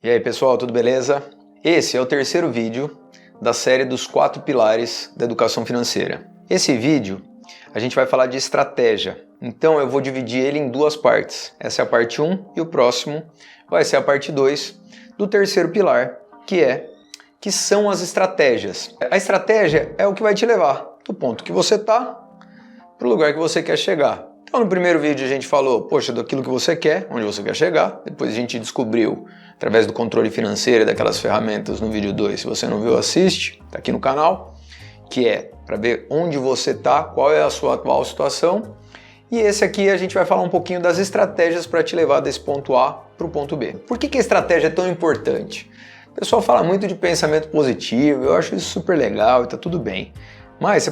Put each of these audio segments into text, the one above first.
E aí pessoal, tudo beleza? Esse é o terceiro vídeo da série dos 4 pilares da educação financeira. Esse vídeo a gente vai falar de estratégia, então eu vou dividir ele em duas partes. Essa é a parte 1 e o próximo vai ser a parte 2 do terceiro pilar, que são as estratégias. A estratégia é o que vai te levar do ponto que você está para o lugar que você quer chegar. Então no primeiro vídeo a gente falou, poxa, daquilo que você quer, onde você quer chegar. Depois a gente descobriu, através do controle financeiro e daquelas ferramentas no vídeo 2, se você não viu, assiste, tá aqui no canal, que é para ver onde você tá, qual é a sua atual situação. E esse aqui a gente vai falar um pouquinho das estratégias para te levar desse ponto A para o ponto B. Por que a estratégia é tão importante? O pessoal fala muito de pensamento positivo, eu acho isso super legal e tá tudo bem. Mas você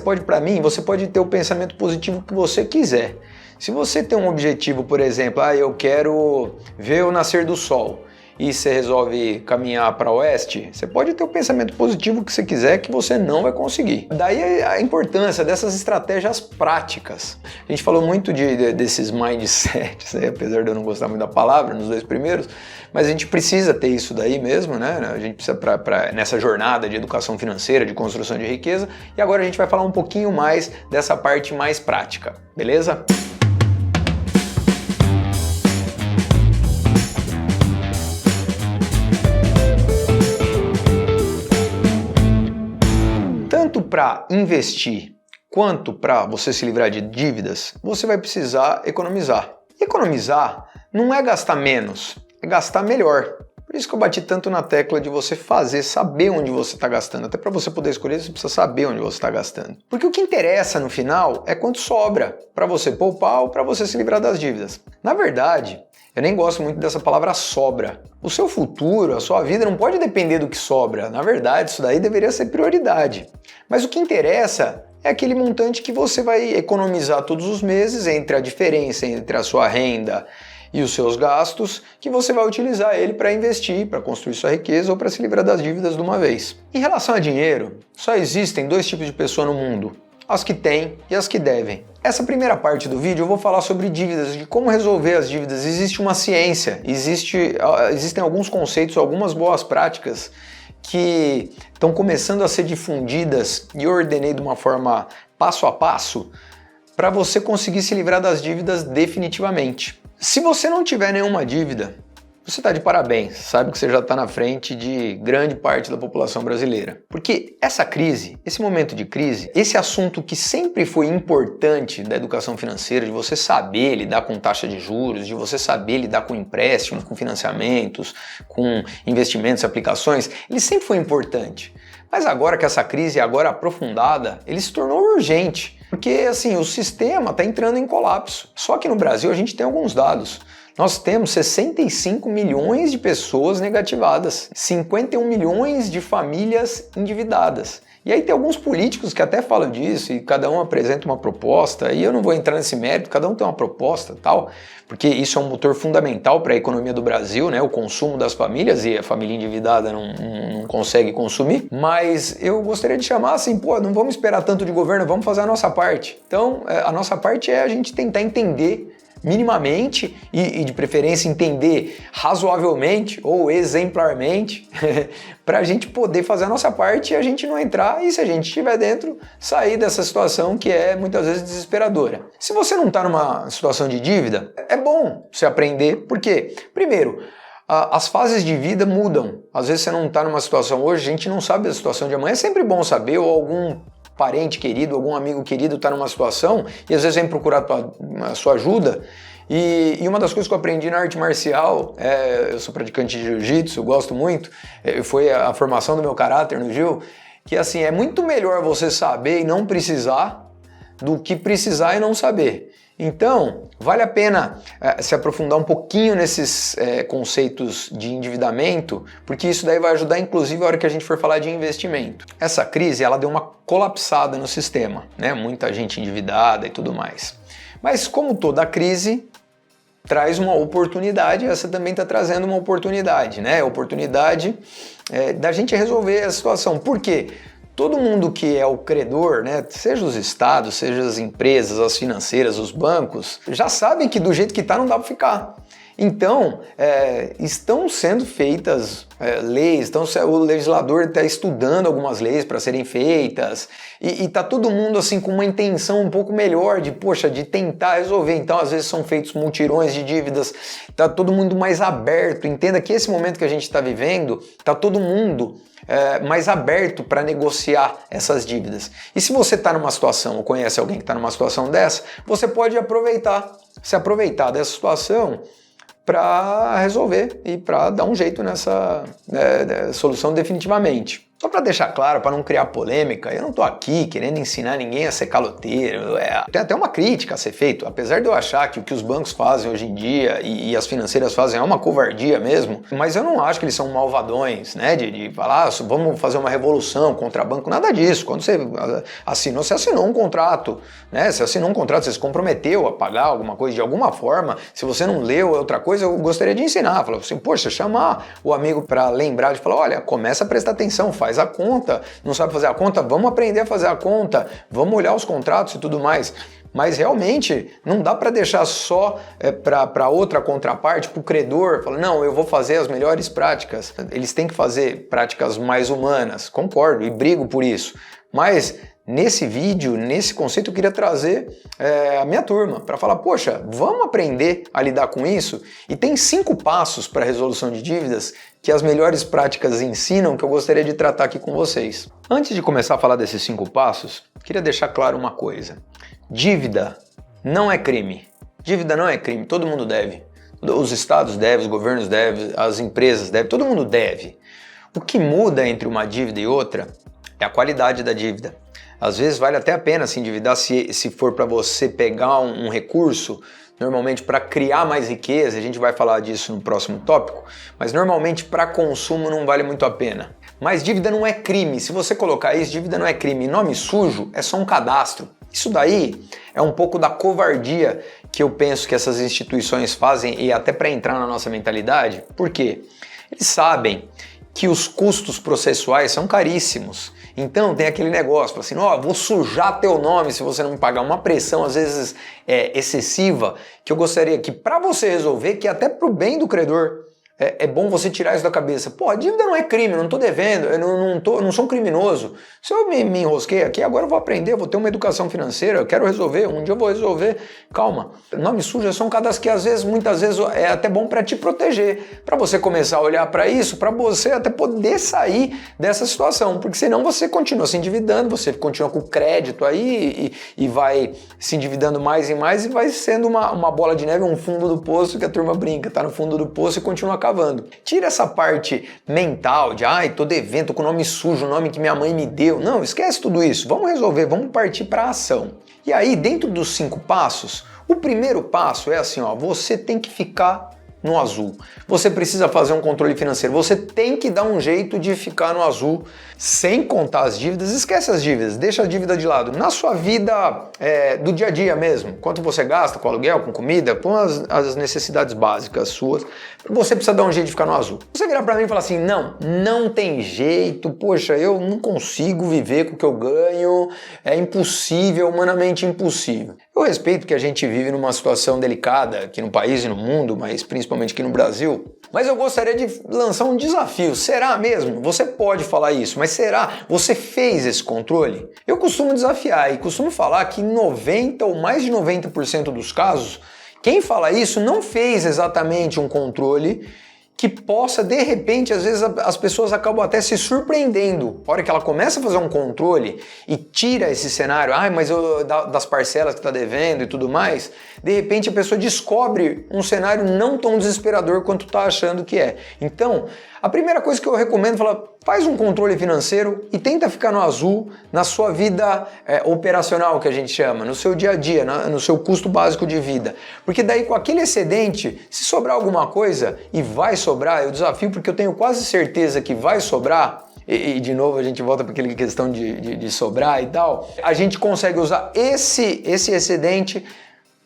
pode ter o pensamento positivo que você quiser. Se você tem um objetivo, por exemplo, eu quero ver o nascer do sol, e você resolve caminhar para oeste, você pode ter o pensamento positivo que você quiser, que você não vai conseguir. Daí a importância dessas estratégias práticas. A gente falou muito desses mindsets, apesar de eu não gostar muito da palavra nos dois primeiros, mas a gente precisa ter isso daí mesmo, né? A gente precisa nessa jornada de educação financeira, de construção de riqueza, e agora a gente vai falar um pouquinho mais dessa parte mais prática, beleza? Tanto para investir quanto para você se livrar de dívidas, você vai precisar economizar. Economizar não é gastar menos, é gastar melhor. Por isso que eu bati tanto na tecla de você saber onde você está gastando. Até para você poder escolher, você precisa saber onde você está gastando. Porque o que interessa no final é quanto sobra para você poupar ou para você se livrar das dívidas. Na verdade, eu nem gosto muito dessa palavra sobra. O seu futuro, a sua vida não pode depender do que sobra. Na verdade, isso daí deveria ser prioridade. Mas o que interessa é aquele montante que você vai economizar todos os meses entre a diferença entre a sua renda e os seus gastos, que você vai utilizar ele para investir, para construir sua riqueza ou para se livrar das dívidas de uma vez. Em relação a dinheiro, só existem dois tipos de pessoa no mundo: as que têm e as que devem. Essa primeira parte do vídeo eu vou falar sobre dívidas, de como resolver as dívidas. Existe uma ciência, existem alguns conceitos, algumas boas práticas que estão começando a ser difundidas e eu ordenei de uma forma passo a passo para você conseguir se livrar das dívidas definitivamente. Se você não tiver nenhuma dívida, você está de parabéns, sabe que você já está na frente de grande parte da população brasileira. Porque essa crise, esse momento de crise, esse assunto que sempre foi importante da educação financeira, de você saber lidar com taxa de juros, de você saber lidar com empréstimos, com financiamentos, com investimentos, aplicações, ele sempre foi importante. Mas agora que essa crise é agora aprofundada, ele se tornou urgente. Porque assim, o sistema está entrando em colapso. Só que no Brasil a gente tem alguns dados. Nós temos 65 milhões de pessoas negativadas, 51 milhões de famílias endividadas. E aí tem alguns políticos que até falam disso e cada um apresenta uma proposta, e eu não vou entrar nesse mérito, cada um tem uma proposta tal, porque isso é um motor fundamental para a economia do Brasil, né? O consumo das famílias, e a família endividada não consegue consumir. Mas eu gostaria de chamar assim, não vamos esperar tanto de governo, vamos fazer a nossa parte. Então, a nossa parte é a gente tentar entender minimamente e de preferência entender razoavelmente ou exemplarmente para a gente poder fazer a nossa parte e a gente não entrar e, se a gente estiver dentro, sair dessa situação que é muitas vezes desesperadora. Se você não está numa situação de dívida, é bom você aprender, porque, primeiro, as fases de vida mudam. Às vezes você não está numa situação hoje, a gente não sabe a situação de amanhã, é sempre bom saber, ou algum parente querido, algum amigo querido está numa situação e às vezes vem procurar a sua ajuda. E uma das coisas que eu aprendi na arte marcial, eu sou praticante de jiu-jitsu, gosto muito, foi a formação do meu caráter no jiu, que assim, é muito melhor você saber e não precisar do que precisar e não saber. Então, vale a pena se aprofundar um pouquinho nesses conceitos de endividamento, porque isso daí vai ajudar, inclusive, a hora que a gente for falar de investimento. Essa crise, ela deu uma colapsada no sistema, né? Muita gente endividada e tudo mais. Mas, como toda crise, traz uma oportunidade, essa também está trazendo uma oportunidade, né? Oportunidade da gente resolver a situação. Por quê? Todo mundo que é o credor, né, seja os estados, seja as empresas, as financeiras, os bancos, já sabem que do jeito que está não dá para ficar. Então, estão sendo feitas leis, o legislador está estudando algumas leis para serem feitas e está todo mundo assim com uma intenção um pouco melhor de tentar resolver. Então, às vezes são feitos mutirões de dívidas, está todo mundo mais aberto. Entenda que esse momento que a gente está vivendo, está todo mundo mais aberto para negociar essas dívidas. E se você está numa situação ou conhece alguém que está numa situação dessa, você pode se aproveitar dessa situação para resolver e para dar um jeito nessa solução definitivamente. Só para deixar claro, para não criar polêmica, eu não estou aqui querendo ensinar ninguém a ser caloteiro. Tem até uma crítica a ser feita, apesar de eu achar que o que os bancos fazem hoje em dia e as financeiras fazem é uma covardia mesmo, mas eu não acho que eles são malvadões, né, de falar, vamos fazer uma revolução contra banco, nada disso. Quando você assinou um contrato, né, você assinou um contrato, você se comprometeu a pagar alguma coisa de alguma forma, se você não leu outra coisa, eu gostaria de ensinar, falar assim, chamar o amigo para lembrar de falar, olha, começa a prestar atenção, faz a conta, não sabe fazer a conta, vamos aprender a fazer a conta, vamos olhar os contratos e tudo mais. Mas realmente não dá para deixar só para outra contraparte, para o credor, falar, não, eu vou fazer as melhores práticas. Eles têm que fazer práticas mais humanas, concordo e brigo por isso. Mas nesse vídeo, nesse conceito, eu queria trazer a minha turma para falar, vamos aprender a lidar com isso? E tem 5 passos para a resolução de dívidas que as melhores práticas ensinam que eu gostaria de tratar aqui com vocês. Antes de começar a falar desses 5 passos, queria deixar claro uma coisa. Dívida não é crime. Dívida não é crime, todo mundo deve. Os estados devem, os governos devem, as empresas devem, todo mundo deve. O que muda entre uma dívida e outra é a qualidade da dívida. Às vezes vale até a pena se endividar se for para você pegar um recurso, normalmente para criar mais riqueza, a gente vai falar disso no próximo tópico, mas normalmente para consumo não vale muito a pena. Mas dívida não é crime, se você colocar isso, dívida não é crime, nome sujo é só um cadastro. Isso daí é um pouco da covardia que eu penso que essas instituições fazem e até para entrar na nossa mentalidade. Por quê? Eles sabem que os custos processuais são caríssimos. Então tem aquele negócio, assim, vou sujar teu nome se você não me pagar. Uma pressão às vezes excessiva, que eu gostaria que para você resolver, que até pro bem do credor, é bom você tirar isso da cabeça. A dívida não é crime, eu não tô devendo, eu não sou um criminoso. Se eu me enrosquei aqui, agora eu vou aprender, eu vou ter uma educação financeira, eu quero resolver, um dia eu vou resolver. Calma, nome sujo é só um cadastro que muitas vezes é até bom para te proteger, para você começar a olhar para isso, para você até poder sair dessa situação, porque senão você continua se endividando, você continua com crédito aí e vai se endividando mais e mais e vai sendo uma bola de neve, um fundo do poço que a turma brinca, tá no fundo do poço e continua acabando. Tira essa parte mental de tô devendo, tô com o nome sujo, o nome que minha mãe me deu. Não, esquece tudo isso. Vamos resolver, vamos partir para a ação. E aí, dentro dos 5 passos, o primeiro passo é assim, você tem que ficar no azul. Você precisa fazer um controle financeiro. Você tem que dar um jeito de ficar no azul, sem contar as dívidas. Esquece as dívidas, deixa a dívida de lado. Na sua vida do dia a dia mesmo, quanto você gasta com aluguel, com comida, com as necessidades básicas suas, você precisa dar um jeito de ficar no azul. Você virar para mim e falar assim, não tem jeito, eu não consigo viver com o que eu ganho, é impossível, humanamente impossível. Eu respeito que a gente vive numa situação delicada aqui no país e no mundo, mas principalmente aqui no Brasil. Mas eu gostaria de lançar um desafio. Será mesmo? Você pode falar isso, mas será? Você fez esse controle? Eu costumo desafiar e costumo falar que 90% ou mais de 90% dos casos, quem fala isso não fez exatamente um controle que possa, de repente, às vezes as pessoas acabam até se surpreendendo. A hora que ela começa a fazer um controle e tira esse cenário, mas das parcelas que está devendo e tudo mais, de repente a pessoa descobre um cenário não tão desesperador quanto está achando que é. Então, a primeira coisa que eu recomendo é falar, faz um controle financeiro e tenta ficar no azul na sua vida operacional, que a gente chama, no seu dia a dia, no seu custo básico de vida. Porque daí com aquele excedente, se sobrar alguma coisa, e vai sobrar, eu desafio porque eu tenho quase certeza que vai sobrar, e de novo a gente volta para aquela questão de sobrar e tal, a gente consegue usar esse excedente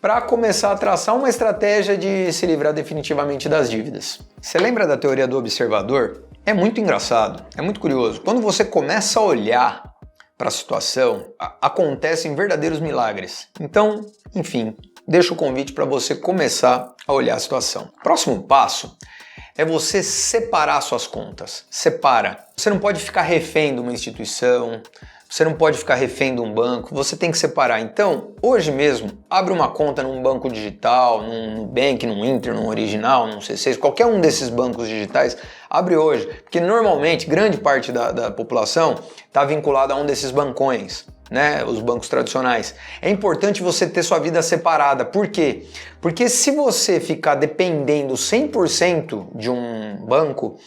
para começar a traçar uma estratégia de se livrar definitivamente das dívidas. Você lembra da teoria do observador? É muito engraçado, é muito curioso. Quando você começa a olhar para a situação, acontecem verdadeiros milagres. Então, enfim, deixo o convite para você começar a olhar a situação. Próximo passo é você separar suas contas. Separa. Você não pode ficar refém de uma instituição, você não pode ficar refém de um banco, você tem que separar. Então, hoje mesmo, abre uma conta num banco digital, num Nubank, num Inter, num Original, num C6, qualquer um desses bancos digitais, abre hoje, porque normalmente grande parte da população está vinculada a um desses bancões, né, os bancos tradicionais. É importante você ter sua vida separada. Por quê? Porque se você ficar dependendo 100% de um banco,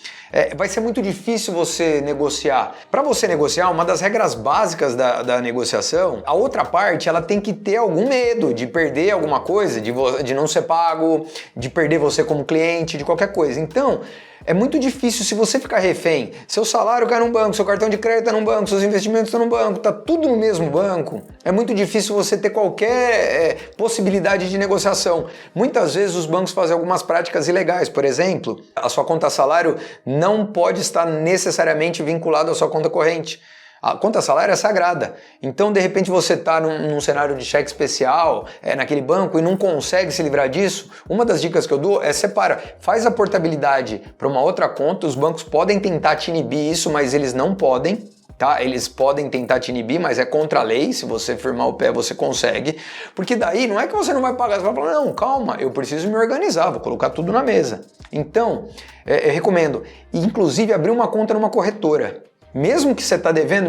vai ser muito difícil você negociar. Para você negociar, uma das regras básicas da negociação, a outra parte ela tem que ter algum medo de perder alguma coisa, de não ser pago, de perder você como cliente, de qualquer coisa. Então, é muito difícil se você ficar refém. Seu salário cai num banco, seu cartão de crédito está num banco, seus investimentos estão num banco, tá tudo no mesmo banco. É muito difícil você ter qualquer possibilidade de negociação. Muitas vezes os bancos fazem algumas práticas ilegais. Por exemplo, a sua conta salário não pode estar necessariamente vinculada à sua conta corrente. A conta salário é sagrada. Então, de repente, você está num cenário de cheque especial naquele banco e não consegue se livrar disso. Uma das dicas que eu dou é separa. Faz a portabilidade para uma outra conta. Os bancos podem tentar te inibir isso, mas eles não podem. Tá? Eles podem tentar te inibir, mas é contra a lei. Se você firmar o pé, você consegue. Porque daí não é que você não vai pagar. Você vai falar, não, calma, eu preciso me organizar, vou colocar tudo na mesa. Então, eu recomendo, inclusive, abrir uma conta numa corretora. Mesmo que você está devendo,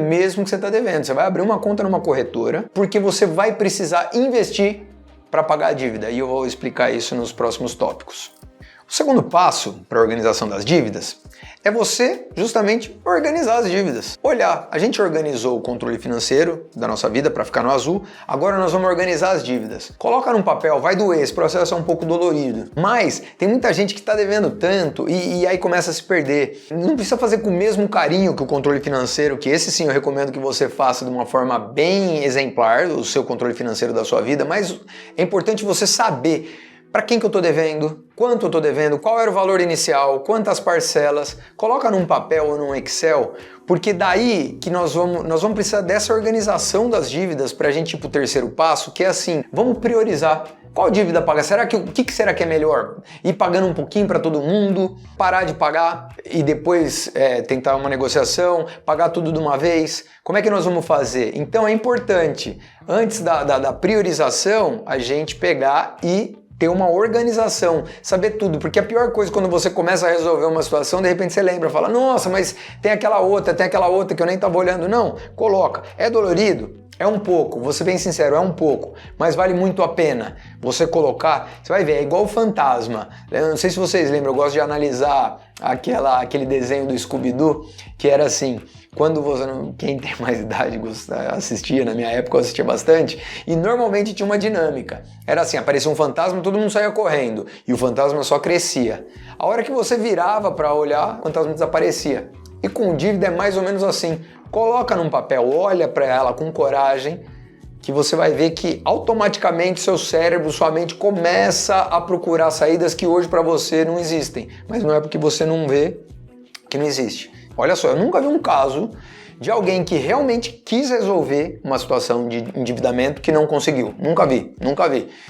você vai abrir uma conta numa corretora, porque você vai precisar investir para pagar a dívida. E eu vou explicar isso nos próximos tópicos. O segundo passo para a organização das dívidas é você justamente organizar as dívidas. Olhar, a gente organizou o controle financeiro da nossa vida para ficar no azul, agora nós vamos organizar as dívidas. Coloca num papel, vai doer, esse processo é um pouco dolorido, mas tem muita gente que está devendo tanto e aí começa a se perder. Não precisa fazer com o mesmo carinho que o controle financeiro, que esse sim eu recomendo que você faça de uma forma bem exemplar, o seu controle financeiro da sua vida, mas é importante você saber para quem que eu estou devendo, quanto eu estou devendo, qual era o valor inicial, quantas parcelas, coloca num papel ou num Excel, porque daí que nós vamos precisar dessa organização das dívidas para a gente ir para o terceiro passo, que é assim, vamos priorizar. Qual dívida pagar? O que será que é melhor? Ir pagando um pouquinho para todo mundo, parar de pagar e depois tentar uma negociação, pagar tudo de uma vez? Como é que nós vamos fazer? Então é importante, antes da priorização, a gente pegar e ter uma organização, saber tudo, porque a pior coisa quando você começa a resolver uma situação, de repente você lembra, fala, nossa, mas tem aquela outra que eu nem estava olhando. Não, coloca. É dolorido? É um pouco, vou ser bem sincero, é um pouco, mas vale muito a pena você colocar, você vai ver, é igual o fantasma. Eu não sei se vocês lembram, eu gosto de analisar aquele desenho do Scooby-Doo, que era assim, quando você, quem tem mais idade assistia, na minha época eu assistia bastante, e normalmente tinha uma dinâmica. Era assim, aparecia um fantasma, todo mundo saía correndo, e o fantasma só crescia. A hora que você virava para olhar, o fantasma desaparecia. E com dívida é mais ou menos assim. Coloca num papel, olha para ela com coragem, que você vai ver que automaticamente seu cérebro, sua mente começa a procurar saídas que hoje para você não existem. Mas não é porque você não vê que não existe. Olha só, eu nunca vi um caso de alguém que realmente quis resolver uma situação de endividamento que não conseguiu. Nunca vi.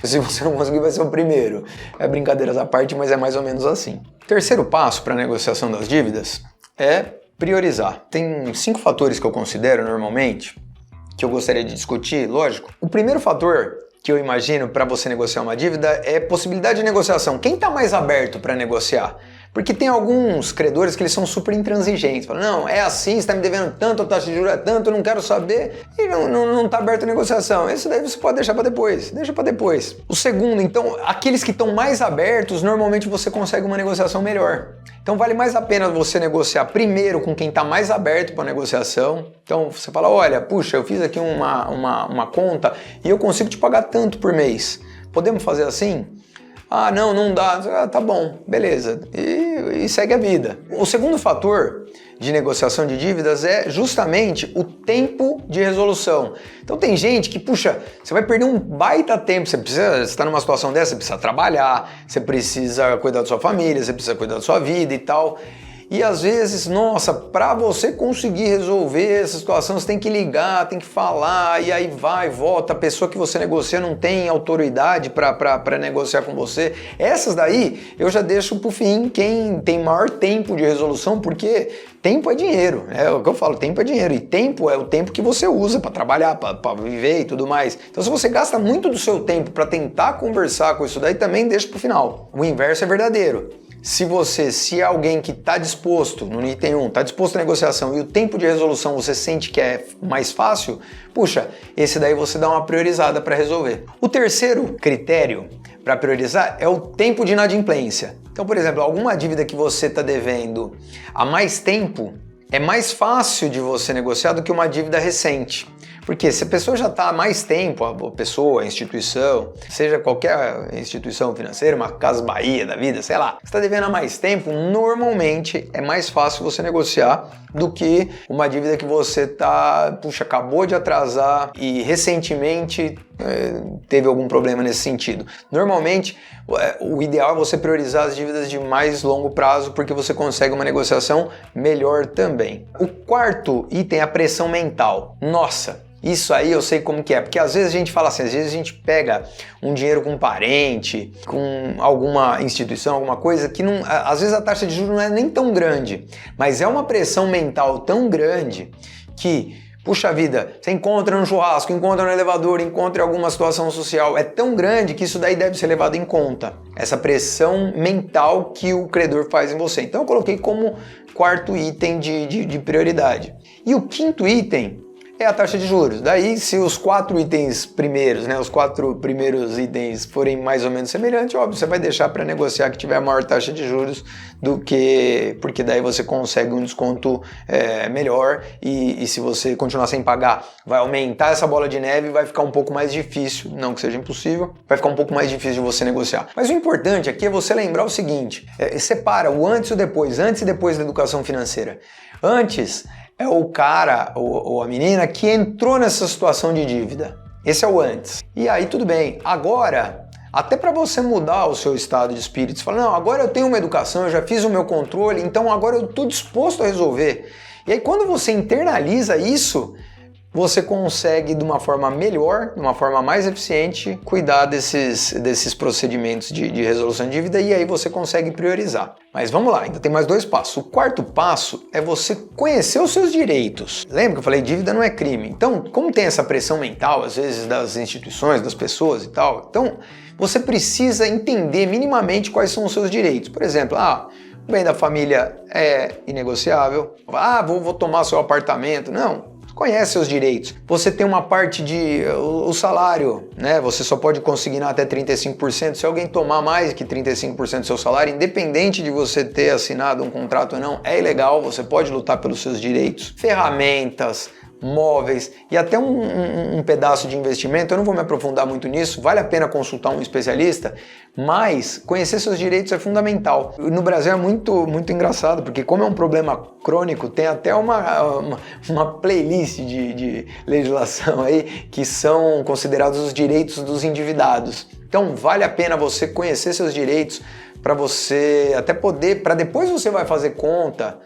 Se você não conseguir, vai ser o primeiro. É brincadeiras à parte, mas é mais ou menos assim. Terceiro passo para a negociação das dívidas é priorizar. Tem 5 fatores que eu considero normalmente, que eu gostaria de discutir, lógico. O primeiro fator que eu imagino para você negociar uma dívida é possibilidade de negociação. Quem está mais aberto para negociar? Porque tem alguns credores que eles são super intransigentes. Falam, não, é assim, você está me devendo tanto, a taxa de juros é tanto, eu não quero saber. E não está aberto a negociação. Isso daí você pode deixar para depois. Deixa para depois. O segundo, então, aqueles que estão mais abertos, normalmente você consegue uma negociação melhor. Então vale mais a pena você negociar primeiro com quem está mais aberto para a negociação. Então você fala, olha, puxa, eu fiz aqui uma conta e eu consigo te pagar tanto por mês. Podemos fazer assim? Ah, não dá. Ah, tá bom, beleza. E segue a vida. O segundo fator de negociação de dívidas é justamente o tempo de resolução. Então tem gente que, puxa, você vai perder um baita tempo, você está numa situação dessa, você precisa trabalhar, você precisa cuidar da sua família, você precisa cuidar da sua vida e tal. E às vezes, nossa, para você conseguir resolver essa situação, você tem que ligar, tem que falar, e aí vai, volta, a pessoa que você negocia não tem autoridade para negociar com você. Essas daí eu já deixo pro fim quem tem maior tempo de resolução, porque tempo é dinheiro, é o que eu falo, tempo é dinheiro, e tempo é o tempo que você usa para trabalhar, para viver e tudo mais. Então se você gasta muito do seu tempo para tentar conversar com isso daí, também deixa pro final. O inverso é verdadeiro. Se é alguém que está disposto, no item 1, está disposto à negociação e o tempo de resolução você sente que é mais fácil, puxa, esse daí você dá uma priorizada para resolver. O terceiro critério para priorizar é o tempo de inadimplência. Então, por exemplo, alguma dívida que você está devendo há mais tempo, é mais fácil de você negociar do que uma dívida recente. Porque se a pessoa já está há mais tempo, a pessoa, a instituição, seja qualquer instituição financeira, uma Casa Bahia da vida, sei lá, você está devendo há mais tempo, normalmente é mais fácil você negociar do que uma dívida que você acabou de atrasar e recentemente teve algum problema nesse sentido. Normalmente, o ideal é você priorizar as dívidas de mais longo prazo, porque você consegue uma negociação melhor também. O quarto item é a pressão mental. Nossa! Isso aí eu sei como que é, porque às vezes a gente fala assim, às vezes a gente pega um dinheiro com um parente, com alguma instituição, alguma coisa, que não, às vezes a taxa de juros não é nem tão grande, mas é uma pressão mental tão grande que, puxa vida, você encontra no churrasco, encontra no elevador, encontra em alguma situação social, é tão grande que isso daí deve ser levado em conta, essa pressão mental que o credor faz em você. Então eu coloquei como quarto item de prioridade. E o quinto item é a taxa de juros. Daí, se os quatro itens primeiros, os quatro primeiros itens forem mais ou menos semelhantes, óbvio, você vai deixar para negociar que tiver a maior taxa de juros porque daí você consegue um desconto melhor e se você continuar sem pagar, vai aumentar essa bola de neve e vai ficar um pouco mais difícil, não que seja impossível, vai ficar um pouco mais difícil de você negociar. Mas o importante aqui é você lembrar o seguinte, separa o antes e o depois, antes e depois da educação financeira. Antes é o cara ou a menina que entrou nessa situação de dívida. Esse é o antes. E aí tudo bem. Agora, até para você mudar o seu estado de espírito, você fala, não, agora eu tenho uma educação, eu já fiz o meu controle, então agora eu estou disposto a resolver. E aí quando você internaliza isso, você consegue de uma forma melhor, de uma forma mais eficiente, cuidar desses procedimentos de resolução de dívida e aí você consegue priorizar. Mas vamos lá, ainda tem mais dois passos. O quarto passo é você conhecer os seus direitos. Lembra que eu falei, dívida não é crime. Então, como tem essa pressão mental, às vezes, das instituições, das pessoas e tal, então você precisa entender minimamente quais são os seus direitos. Por exemplo, o bem da família é inegociável. Vou tomar seu apartamento. Não. Conhece seus direitos. Você tem uma parte o salário, né? Você só pode consignar até 35%. Se alguém tomar mais que 35% do seu salário, independente de você ter assinado um contrato ou não, é ilegal, você pode lutar pelos seus direitos. Ferramentas, móveis e até um pedaço de investimento, eu não vou me aprofundar muito nisso, vale a pena consultar um especialista, mas conhecer seus direitos é fundamental. No Brasil é muito engraçado, porque como é um problema crônico, tem até uma playlist de legislação aí que são considerados os direitos dos endividados. Então vale a pena você conhecer seus direitos para você até poder, para depois você vai fazer conta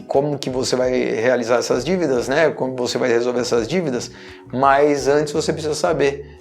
como que você vai realizar essas dívidas, né? Como você vai resolver essas dívidas, mas antes você precisa saber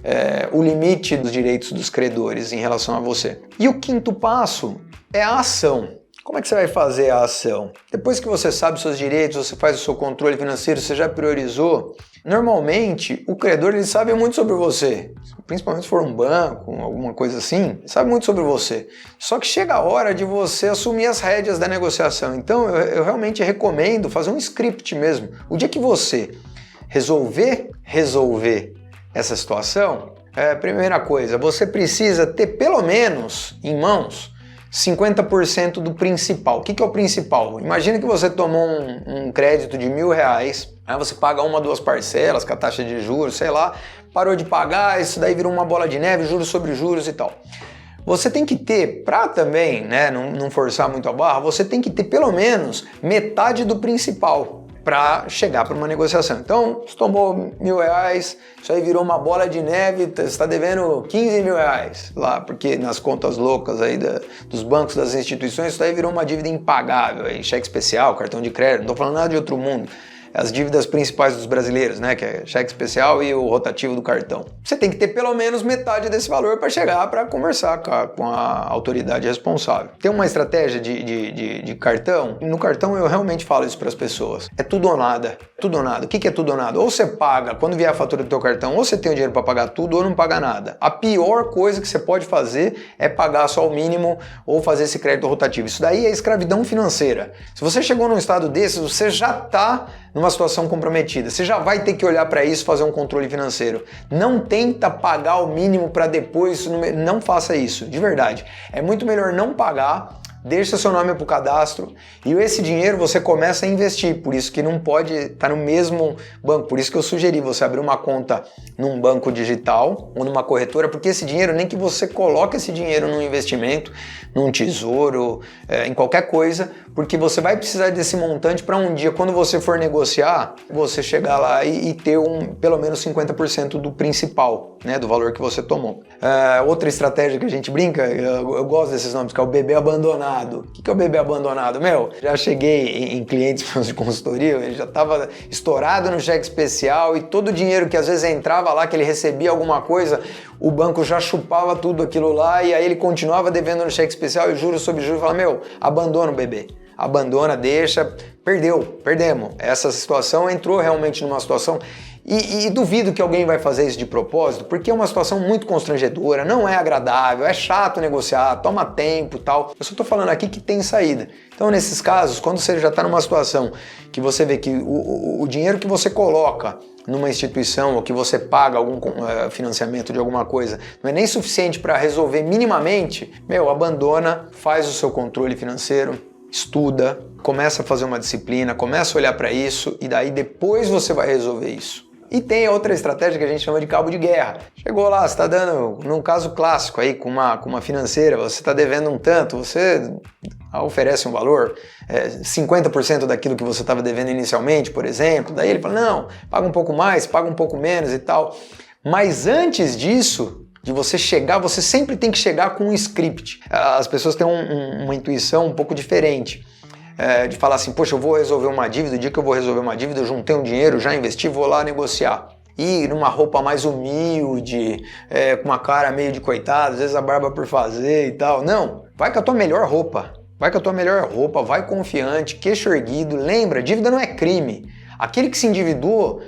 o limite dos direitos dos credores em relação a você. E o quinto passo é a ação. Como é que você vai fazer a ação? Depois que você sabe os seus direitos, você faz o seu controle financeiro, você já priorizou, normalmente o credor ele sabe muito sobre você, principalmente se for um banco, alguma coisa assim, ele sabe muito sobre você. Só que chega a hora de você assumir as rédeas da negociação. Então eu realmente recomendo fazer um script mesmo. O dia que você resolver essa situação, primeira coisa, você precisa ter pelo menos em mãos 50% do principal. O que é o principal? Imagina que você tomou um crédito de R$1.000, aí você paga uma, duas parcelas com a taxa de juros, sei lá, parou de pagar, isso daí virou uma bola de neve, juros sobre juros e tal. Você tem que ter, para também não forçar muito a barra, você tem que ter pelo menos metade do principal. para chegar para uma negociação. Então, você tomou R$1.000, isso aí virou uma bola de neve, você está devendo R$15.000 lá, porque nas contas loucas aí dos bancos, das instituições, isso aí virou uma dívida impagável, aí, cheque especial, cartão de crédito, não estou falando nada de outro mundo. As dívidas principais dos brasileiros, né, que é cheque especial e o rotativo do cartão. Você tem que ter pelo menos metade desse valor para chegar para conversar com a autoridade responsável. Tem uma estratégia de cartão. No cartão eu realmente falo isso para as pessoas. É tudo ou nada. Tudo ou nada. O que é tudo ou nada? Ou você paga, quando vier a fatura do teu cartão, ou você tem o dinheiro para pagar tudo ou não paga nada. A pior coisa que você pode fazer é pagar só o mínimo ou fazer esse crédito rotativo. Isso daí é escravidão financeira. Se você chegou num estado desses, você já está numa situação comprometida. Você já vai ter que olhar para isso, fazer um controle financeiro. Não tenta pagar o mínimo para depois, não faça isso, de verdade. É muito melhor não pagar, deixa seu nome para o cadastro e esse dinheiro você começa a investir, por isso que não pode estar no mesmo banco, por isso que eu sugeri você abrir uma conta num banco digital ou numa corretora, porque esse dinheiro, nem que você coloque esse dinheiro num investimento, num tesouro, em qualquer coisa, porque você vai precisar desse montante para um dia, quando você for negociar, você chegar lá e ter pelo menos 50% do principal, né, do valor que você tomou. Outra estratégia que a gente brinca, eu gosto desses nomes, que é o bebê abandonado. O que é o bebê abandonado? Já cheguei em clientes de consultoria, ele já estava estourado no cheque especial e todo o dinheiro que às vezes entrava lá, que ele recebia alguma coisa, o banco já chupava tudo aquilo lá e aí ele continuava devendo no cheque especial e juros sobre juros, fala, abandona o bebê. Abandona, deixa, perdemos. Essa situação entrou realmente numa situação e duvido que alguém vai fazer isso de propósito, porque é uma situação muito constrangedora, não é agradável, é chato negociar, toma tempo e tal. Eu só estou falando aqui que tem saída. Então, nesses casos, quando você já está numa situação que você vê que o dinheiro que você coloca numa instituição ou que você paga algum financiamento de alguma coisa não é nem suficiente para resolver minimamente, abandona, faz o seu controle financeiro, estuda, começa a fazer uma disciplina, começa a olhar para isso e daí depois você vai resolver isso. E tem outra estratégia que a gente chama de cabo de guerra. Chegou lá, você está dando, num caso clássico aí, com uma financeira, você está devendo um tanto, você oferece um valor, 50% daquilo que você estava devendo inicialmente, por exemplo, daí ele fala, não, paga um pouco mais, paga um pouco menos e tal. Mas antes disso, de você chegar, você sempre tem que chegar com um script. As pessoas têm uma intuição um pouco diferente. De falar assim, poxa, eu vou resolver uma dívida, o dia que eu vou resolver uma dívida, eu juntei um dinheiro, já investi, vou lá negociar. E numa roupa mais humilde, com uma cara meio de coitado, às vezes a barba por fazer e tal. Não, vai com a tua melhor roupa. Vai confiante, queixo erguido. Lembra, dívida não é crime. Aquele que se endividou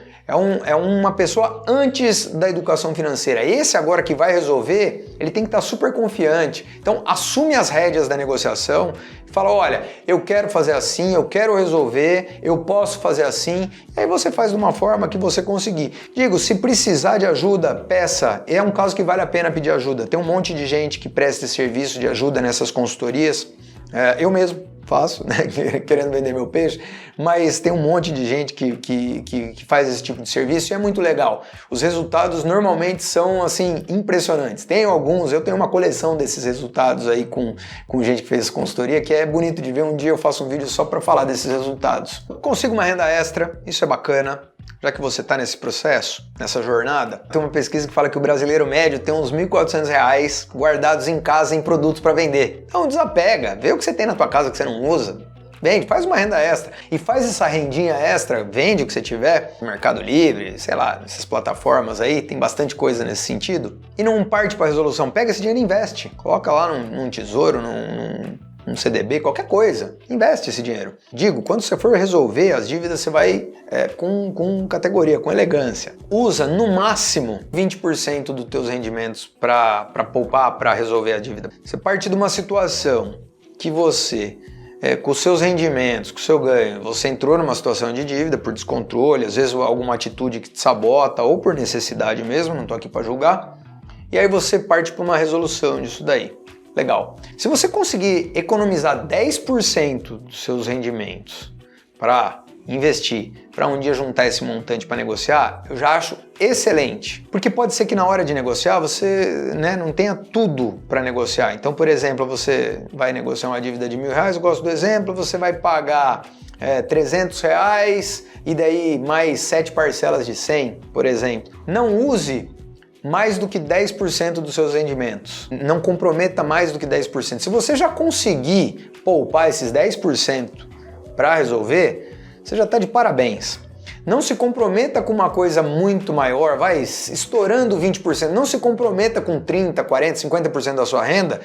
é uma pessoa antes da educação financeira. Esse agora que vai resolver, ele tem que estar super confiante. Então assume as rédeas da negociação e fala, olha, eu quero fazer assim, eu quero resolver, eu posso fazer assim. E aí você faz de uma forma que você conseguir. Digo, se precisar de ajuda, peça. É um caso que vale a pena pedir ajuda. Tem um monte de gente que presta esse serviço de ajuda nessas consultorias. Eu mesmo faço, né, querendo vender meu peixe, mas tem um monte de gente que faz esse tipo de serviço e é muito legal. Os resultados normalmente são assim impressionantes. Eu tenho uma coleção desses resultados aí com gente que fez consultoria que é bonito de ver. Um dia eu faço um vídeo só para falar desses resultados. Consigo uma renda extra, isso é bacana. Já que você está nesse processo, nessa jornada, tem uma pesquisa que fala que o brasileiro médio tem uns R$ 1.400 guardados em casa em produtos para vender. Então desapega, vê o que você tem na tua casa que você não usa, vende, faz uma renda extra e faz essa rendinha extra, vende o que você tiver, no Mercado Livre, sei lá, essas plataformas aí, tem bastante coisa nesse sentido. E não parte para resolução, pega esse dinheiro e investe, coloca lá num tesouro, num CDB, qualquer coisa, investe esse dinheiro. Digo, quando você for resolver as dívidas, você vai com categoria, com elegância. Usa no máximo 20% dos teus rendimentos para poupar, para resolver a dívida. Você parte de uma situação que você, com os seus rendimentos, com o seu ganho, você entrou numa situação de dívida por descontrole, às vezes alguma atitude que te sabota ou por necessidade mesmo, não estou aqui para julgar, e aí você parte para uma resolução disso daí. Legal. Se você conseguir economizar 10% dos seus rendimentos para investir, para um dia juntar esse montante para negociar, eu já acho excelente. Porque pode ser que na hora de negociar você não tenha tudo para negociar. Então, por exemplo, você vai negociar uma dívida de R$1.000, eu gosto do exemplo, você vai pagar R$300 e daí mais 7 parcelas de 100, por exemplo. Não use mais do que 10% dos seus rendimentos. Não comprometa mais do que 10%. Se você já conseguir poupar esses 10% para resolver, você já está de parabéns. Não se comprometa com uma coisa muito maior, vai estourando 20%. Não se comprometa com 30%, 40%, 50% da sua renda,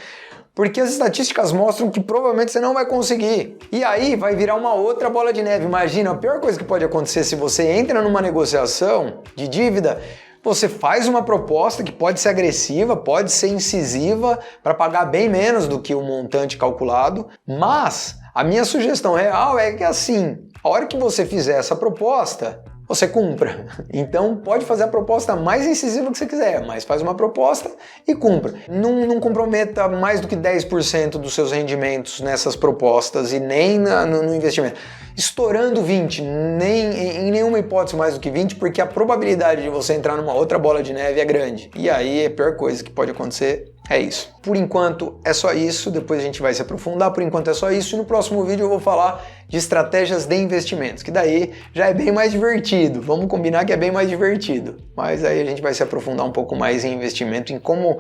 porque as estatísticas mostram que provavelmente você não vai conseguir. E aí vai virar uma outra bola de neve. Imagina, a pior coisa que pode acontecer se você entra numa negociação de dívida, você faz uma proposta que pode ser agressiva, pode ser incisiva para pagar bem menos do que o montante calculado, mas a minha sugestão real é que assim, a hora que você fizer essa proposta, você cumpra. Então pode fazer a proposta mais incisiva que você quiser, mas faz uma proposta e cumpra. Não comprometa mais do que 10% dos seus rendimentos nessas propostas e nem no investimento. Estourando 20%, em nenhuma hipótese mais do que 20%, porque a probabilidade de você entrar numa outra bola de neve é grande. E aí a pior coisa que pode acontecer é isso. Por enquanto é só isso, depois a gente vai se aprofundar, por enquanto é só isso, e no próximo vídeo eu vou falar de estratégias de investimentos, que daí já é bem mais divertido, vamos combinar que é bem mais divertido, mas aí a gente vai se aprofundar um pouco mais em investimento, em como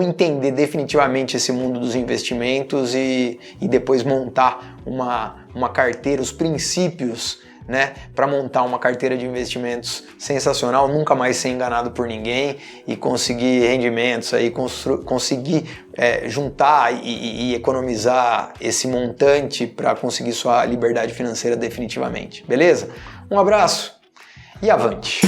entender definitivamente esse mundo dos investimentos e depois montar uma carteira, os princípios, né, para montar uma carteira de investimentos sensacional, nunca mais ser enganado por ninguém e conseguir rendimentos, aí, conseguir juntar e economizar esse montante para conseguir sua liberdade financeira definitivamente, beleza? Um abraço e avante!